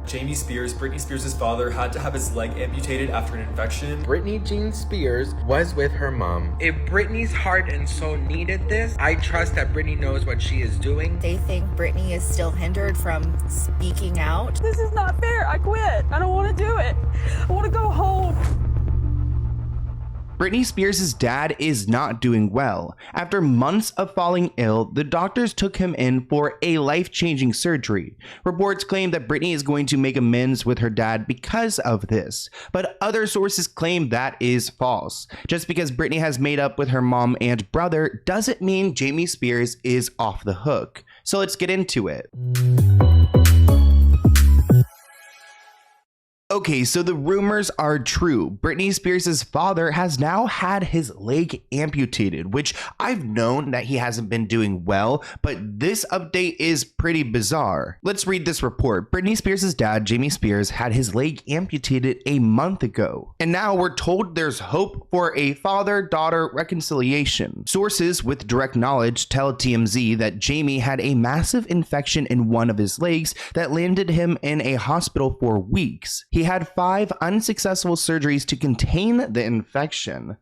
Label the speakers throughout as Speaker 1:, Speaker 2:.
Speaker 1: Jamie Spears, Britney Spears' father, had to have his leg amputated after an infection.
Speaker 2: Britney Jean Spears was with her mom. If Britney's heart and soul needed this, I trust that Britney knows what she is doing.
Speaker 3: They think Britney is still hindered from speaking out.
Speaker 4: This is not fair. I quit. I don't want to do it. I want to go home.
Speaker 5: Britney Spears' dad is not doing well. After months of falling ill, the doctors took him in for a life-changing surgery. Reports claim that Britney is going to make amends with her dad because of this, but other sources claim that is false. Just because Britney has made up with her mom and brother doesn't mean Jamie Spears is off the hook. So let's get into it. Okay, so the rumors are true. Britney Spears' father has now had his leg amputated, which I've known that he hasn't been doing well, but this update is pretty bizarre. Let's read this report. Britney Spears' dad, Jamie Spears, had his leg amputated a month ago, and now we're told there's hope for a father-daughter reconciliation. Sources with direct knowledge tell TMZ that Jamie had a massive infection in one of his legs that landed him in a hospital for weeks. He had 5 unsuccessful surgeries to contain the infection,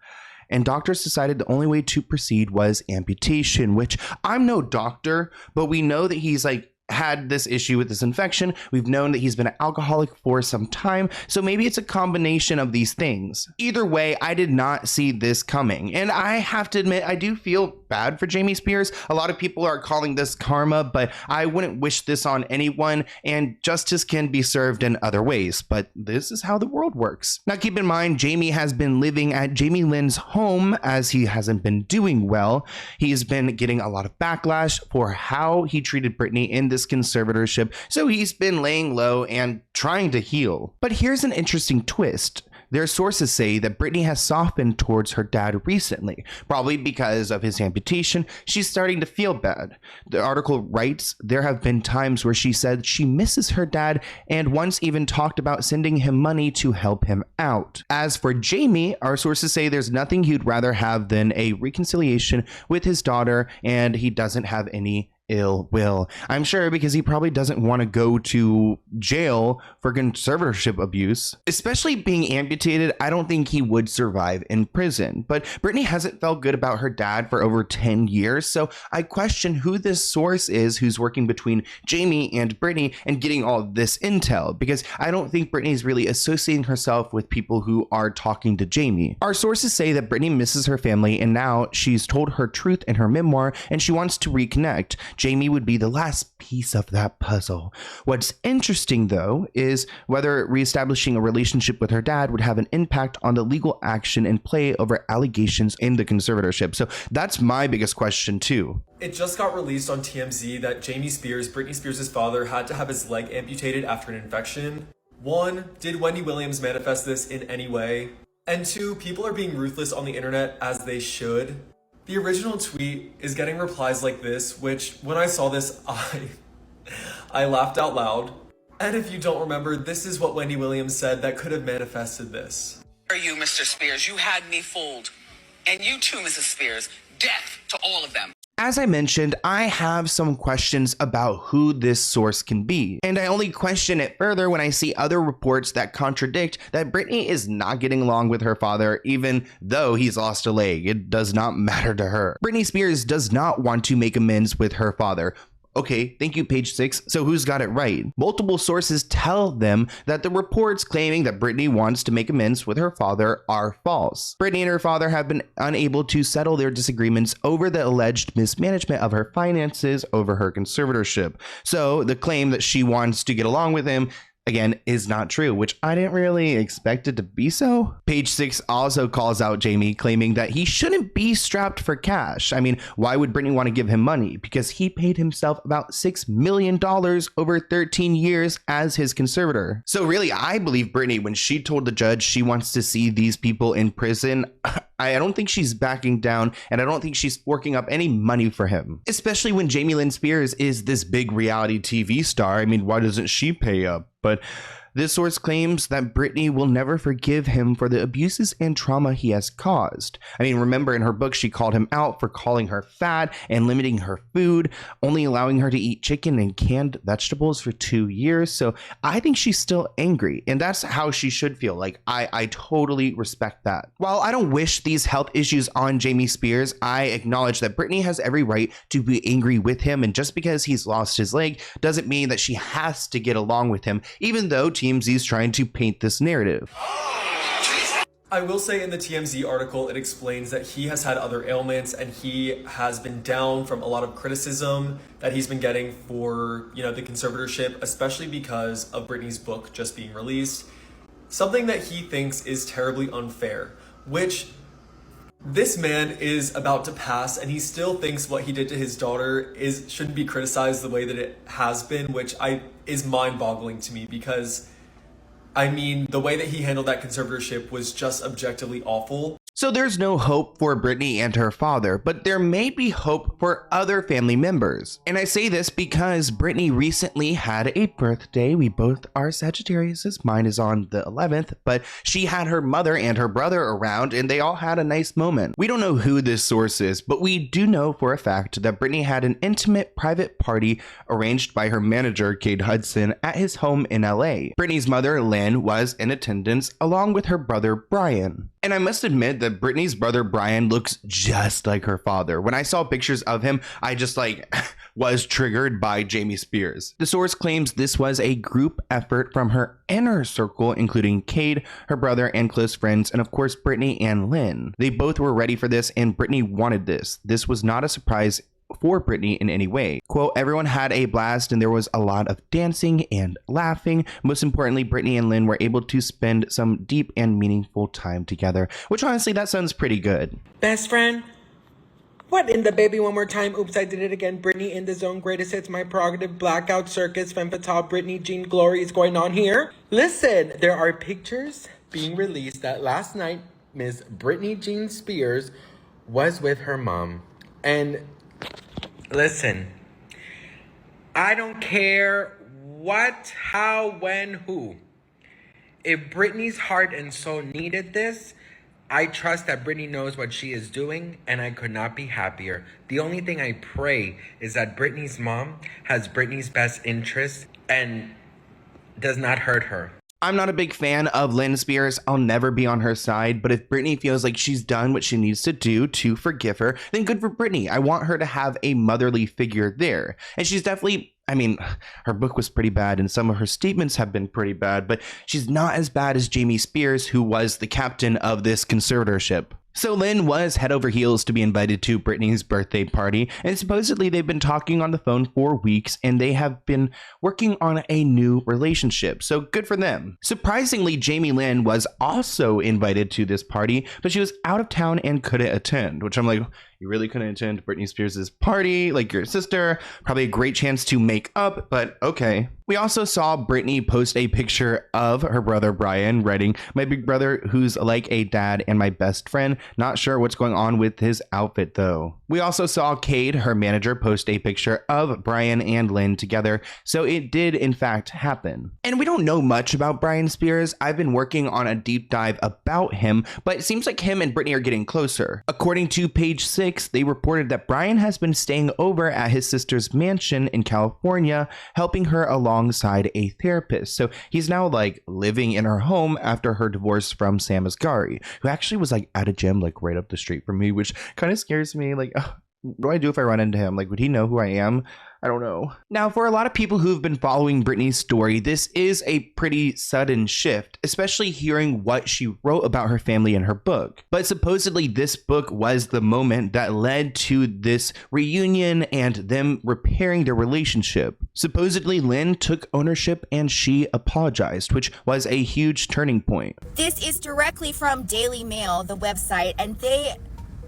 Speaker 5: and doctors decided the only way to proceed was amputation, which I'm no doctor, but we know that he's had this issue with this infection. We've known that he's been an alcoholic for some time, so maybe it's a combination of these things. Either way, I did not see this coming, and I have to admit, I do feel bad for Jamie Spears. A lot of people are calling this karma, but I wouldn't wish this on anyone, and justice can be served in other ways, but this is how the world works. Now keep in mind, Jamie has been living at Jamie Lynn's home as he hasn't been doing well. He's been getting a lot of backlash for how he treated Britney in this conservatorship, so he's been laying low and trying to heal. But here's an interesting twist. Their sources say that Britney has softened towards her dad recently, probably because of his amputation. She's starting to feel bad. The article writes, there have been times where she said she misses her dad and once even talked about sending him money to help him out. As for Jamie, our sources say there's nothing he'd rather have than a reconciliation with his daughter, and he doesn't have any ill will. I'm sure because he probably doesn't want to go to jail for conservatorship abuse. Especially being amputated, I don't think he would survive in prison. But Britney hasn't felt good about her dad for over 10 years, so I question who this source is who's working between Jamie and Britney and getting all this intel, because I don't think Britney's really associating herself with people who are talking to Jamie. Our sources say that Britney misses her family, and now she's told her truth in her memoir and she wants to reconnect. Jamie would be the last piece of that puzzle. What's interesting, though, is whether reestablishing a relationship with her dad would have an impact on the legal action in play over allegations in the conservatorship. So that's my biggest question, too.
Speaker 1: It just got released on TMZ that Jamie Spears, Britney Spears' father, had to have his leg amputated after an infection. 1, did Wendy Williams manifest this in any way? And 2, people are being ruthless on the internet, as they should. The original tweet is getting replies like this, which when I saw this, I laughed out loud. And if you don't remember, this is what Wendy Williams said that could have manifested this.
Speaker 6: For you, Mr. Spears, you had me fooled. And you too, Mrs. Spears. Death to all of them.
Speaker 5: As I mentioned, I have some questions about who this source can be, and I only question it further when I see other reports that contradict that Britney is not getting along with her father, even though he's lost a leg. It does not matter to her. Britney Spears does not want to make amends with her father. Okay, thank you, page 6. So who's got it right? Multiple sources tell them that the reports claiming that Britney wants to make amends with her father are false. Britney and her father have been unable to settle their disagreements over the alleged mismanagement of her finances over her conservatorship. So the claim that she wants to get along with him, again, is not true, which I didn't really expect it to be so. Page 6 also calls out Jamie, claiming that he shouldn't be strapped for cash. I mean, why would Britney want to give him money? Because he paid himself about $6 million over 13 years as his conservator. So really, I believe Britney when she told the judge she wants to see these people in prison. I don't think she's backing down, and I don't think she's forking up any money for him. Especially when Jamie Lynn Spears is this big reality TV star. I mean, why doesn't she pay up? But This source claims that Britney will never forgive him for the abuses and trauma he has caused. I mean, remember in her book, she called him out for calling her fat and limiting her food, only allowing her to eat chicken and canned vegetables for 2 years. So I think she's still angry, and that's how she should feel. Like, I totally respect that. While I don't wish these health issues on Jamie Spears, I acknowledge that Britney has every right to be angry with him, and just because he's lost his leg doesn't mean that she has to get along with him, even though TMZ is trying to paint this narrative.
Speaker 1: I will say in the TMZ article, it explains that he has had other ailments and he has been down from a lot of criticism that he's been getting for, the conservatorship, especially because of Britney's book just being released. Something that he thinks is terribly unfair, which this man is about to pass, and he still thinks what he did to his daughter shouldn't be criticized the way that it has been, which is mind-boggling to me, because the way that he handled that conservatorship was just objectively awful.
Speaker 5: So there's no hope for Britney and her father, but there may be hope for other family members. And I say this because Britney recently had a birthday. We both are Sagittariuses. Mine is on the 11th, but she had her mother and her brother around, and they all had a nice moment. We don't know who this source is, but we do know for a fact that Britney had an intimate private party arranged by her manager, Kate Hudson, at his home in LA. Britney's mother, Lynn, was in attendance along with her brother, Brian. And I must admit that Britney's brother Brian looks just like her father. When I saw pictures of him, I just was triggered by Jamie Spears. The source claims this was a group effort from her inner circle, including Cade, her brother, and close friends, and of course Britney and Lynn. They both were ready for this, and Britney wanted this. This was not a surprise for Britney in any way. Quote, everyone had a blast and there was a lot of dancing and laughing. Most importantly, Britney and Lynn were able to spend some deep and meaningful time together, which honestly, that sounds pretty good.
Speaker 2: Best friend? What in the baby one more time? Oops, I did it again. Britney in the zone. Greatest hits, my prerogative. Blackout circus, femme fatale, Britney, Jean Glory is going on here. Listen, there are pictures being released that last night Miss Britney Jean Spears was with her mom. And listen, I don't care what, how, when, who. If Britney's heart and soul needed this, I trust that Britney knows what she is doing, and I could not be happier. The only thing I pray is that Britney's mom has Britney's best interest and does not hurt her.
Speaker 5: I'm not a big fan of Lynn Spears. I'll never be on her side, but if Britney feels like she's done what she needs to do to forgive her, then good for Britney. I want her to have a motherly figure there. And she's definitely, her book was pretty bad and some of her statements have been pretty bad, but she's not as bad as Jamie Spears, who was the captain of this conservatorship. So Lynn was head over heels to be invited to Britney's birthday party, and supposedly they've been talking on the phone for weeks and they have been working on a new relationship, so good for them. Surprisingly, Jamie Lynn was also invited to this party, but she was out of town and couldn't attend, which I'm like, you really couldn't attend Britney Spears' party, like your sister? Probably a great chance to make up, but okay. We also saw Britney post a picture of her brother Brian, writing, "My big brother who's like a dad and my best friend. Not sure what's going on with his outfit though." We also saw Cade, her manager, post a picture of Brian and Lynn together, so it did in fact happen. And we don't know much about Brian Spears. I've been working on a deep dive about him, but it seems like him and Britney are getting closer. According to Page 6, they reported that Brian has been staying over at his sister's mansion in California, helping her alongside a therapist. So he's now living in her home after her divorce from Sam Asghari, who actually was at a gym right up the street from me, which kind of scares me. What do I do if I run into him? Would he know who I am? I don't know. Now, for a lot of people who've been following Britney's story, this is a pretty sudden shift, especially hearing what she wrote about her family in her book. But supposedly this book was the moment that led to this reunion and them repairing their relationship. Supposedly Lynn took ownership and she apologized, which was a huge turning point.
Speaker 3: This is directly from Daily Mail, the website, and they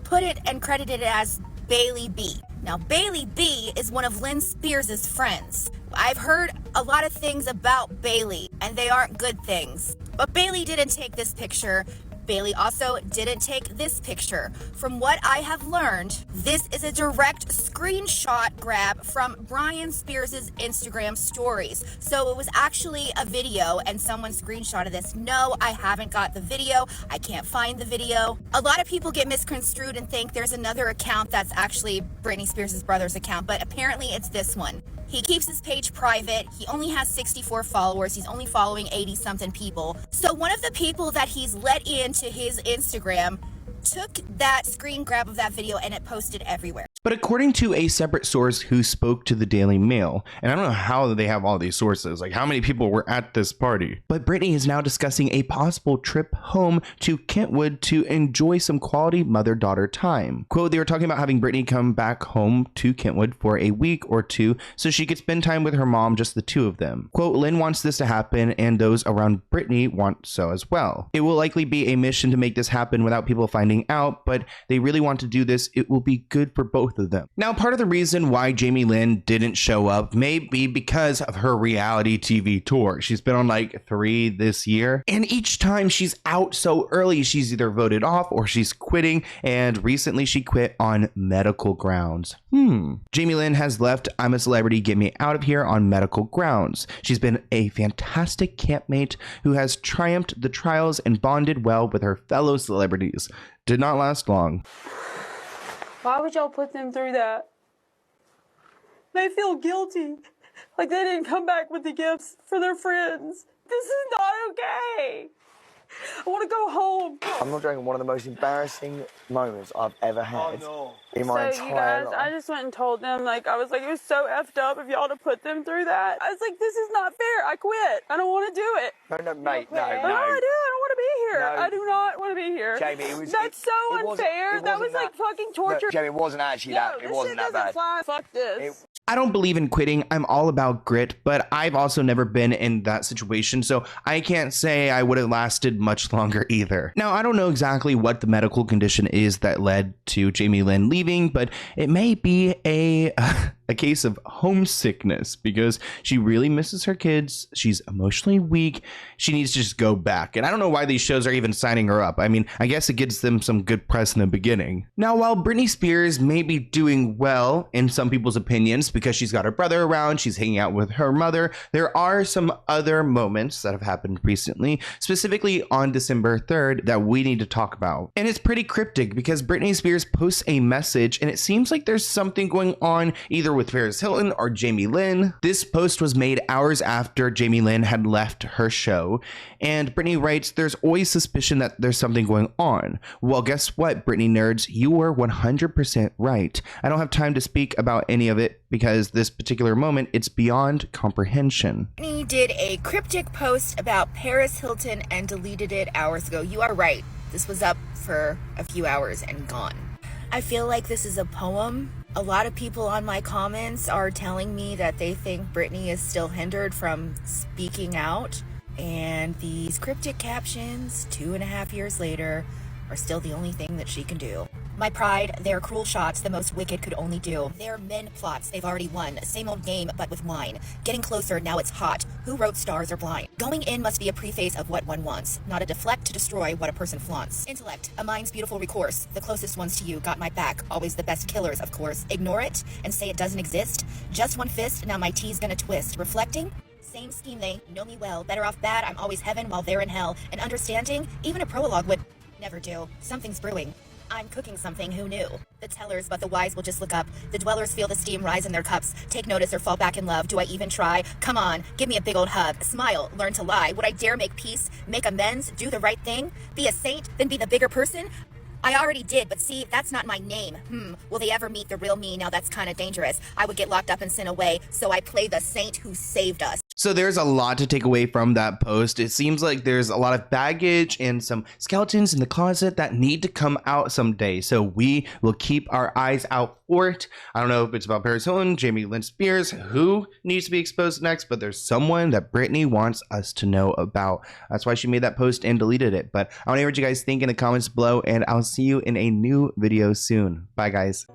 Speaker 3: put it and credited it as Bailey B. Now, Bailey B is one of Lynn Spears' friends. I've heard a lot of things about Bailey, and they aren't good things. But Bailey didn't take this picture. Bailey also didn't take this picture. From what I have learned, this is a direct screenshot grab from Brian Spears' Instagram stories. So it was actually a video and someone screenshotted this. No, I haven't got the video. I can't find the video. A lot of people get misconstrued and think there's another account that's actually Britney Spears' brother's account, but apparently it's this one. He keeps his page private. He only has 64 followers. He's only following 80 something people. So one of the people that he's let into his Instagram took that screen grab of that video and it posted everywhere.
Speaker 5: But according to a separate source who spoke to the Daily Mail, and I don't know how they have all these sources, like how many people were at this party, but Britney is now discussing a possible trip home to Kentwood to enjoy some quality mother-daughter time. Quote, they were talking about having Britney come back home to Kentwood for a week or two so she could spend time with her mom, just the two of them. Quote, Lynn wants this to happen and those around Britney want so as well. It will likely be a mission to make this happen without people finding out, but they really want to do this. It will be good for both of them. Now, part of the reason why Jamie Lynn didn't show up may be because of her reality TV tour. She's been on like 3 this year, and each time she's out so early, she's either voted off or she's quitting, and recently she quit on medical grounds. Jamie Lynn has left I'm a Celebrity, Get Me Out of Here on medical grounds. She's been a fantastic campmate who has triumphed the trials and bonded well with her fellow celebrities. Did not last long.
Speaker 4: Why would y'all put them through that? They feel guilty. Like they didn't come back with the gifts for their friends. This is not okay. I want to go home.
Speaker 7: I'm not joking, one of the most embarrassing moments I've ever had in my entire life.
Speaker 4: I just went and told them, like, I was like, it was so effed up of y'all to put them through that. I was like, this is not fair. I quit. I don't want to do it.
Speaker 7: No, mate, no.
Speaker 4: I don't want to be here.
Speaker 7: No.
Speaker 4: I do not want to be here.
Speaker 7: Jamie,
Speaker 4: That's so unfair. That was like fucking torture.
Speaker 7: No, Jamie, it wasn't actually that. It wasn't that bad.
Speaker 4: Fly. Fuck this.
Speaker 5: I don't believe in quitting. I'm all about grit, but I've also never been in that situation, so I can't say I would have lasted much longer either. Now, I don't know exactly what the medical condition is that led to Jamie Lynn leaving, but it may be a case of homesickness because she really misses her kids. She's emotionally weak. She needs to just go back. And I don't know why these shows are even signing her up. I mean, I guess it gives them some good press in the beginning. Now, while Britney Spears may be doing well in some people's opinions because she's got her brother around, she's hanging out with her mother, there are some other moments that have happened recently, specifically on December 3rd, that we need to talk about. And it's pretty cryptic because Britney Spears posts a message and it seems like there's something going on either with Paris Hilton or Jamie Lynn. This post was made hours after Jamie Lynn had left her show, and Britney writes, there's always suspicion that there's something going on. Well, guess what, Britney nerds? You were 100% right. I don't have time to speak about any of it because this particular moment, it's beyond comprehension.
Speaker 3: Britney did a cryptic post about Paris Hilton and deleted it hours ago. You are right. This was up for a few hours and gone. I feel like this is a poem. A lot of people on my comments are telling me that they think Britney is still hindered from speaking out, and these cryptic captions 2.5 years later are still the only thing that she can do. My pride, their cruel shots, the most wicked could only do. Their men plots, they've already won. Same old game, but with wine. Getting closer, now it's hot. Who wrote stars are blind? Going in must be a preface of what one wants, not a deflect to destroy what a person flaunts. Intellect, a mind's beautiful recourse. The closest ones to you got my back, always the best killers, of course. Ignore it and say it doesn't exist. Just one fist, now my tea's gonna twist. Reflecting? Same scheme, they know me well. Better off bad, I'm always heaven while they're in hell. And understanding, even a prologue would never do. Something's brewing. I'm cooking something, who knew? The tellers, but the wise will just look up. The dwellers feel the steam rise in their cups. Take notice or fall back in love. Do I even try? Come on, give me a big old hug. Smile, learn to lie. Would I dare make peace, make amends, do the right thing? Be a saint, then be the bigger person? I already did, but see, that's not my name. Will they ever meet the real me? Now that's kind of dangerous. I would get locked up and sent away, so I play the saint who saved us.
Speaker 5: So there's a lot to take away from that post. It seems like there's a lot of baggage and some skeletons in the closet that need to come out someday. So we will keep our eyes out for it. I don't know if it's about Paris Hilton, Jamie Lynn Spears, who needs to be exposed next, but there's someone that Britney wants us to know about. That's why she made that post and deleted it. But I want to hear what you guys think in the comments below, and I'll see you in a new video soon. Bye, guys.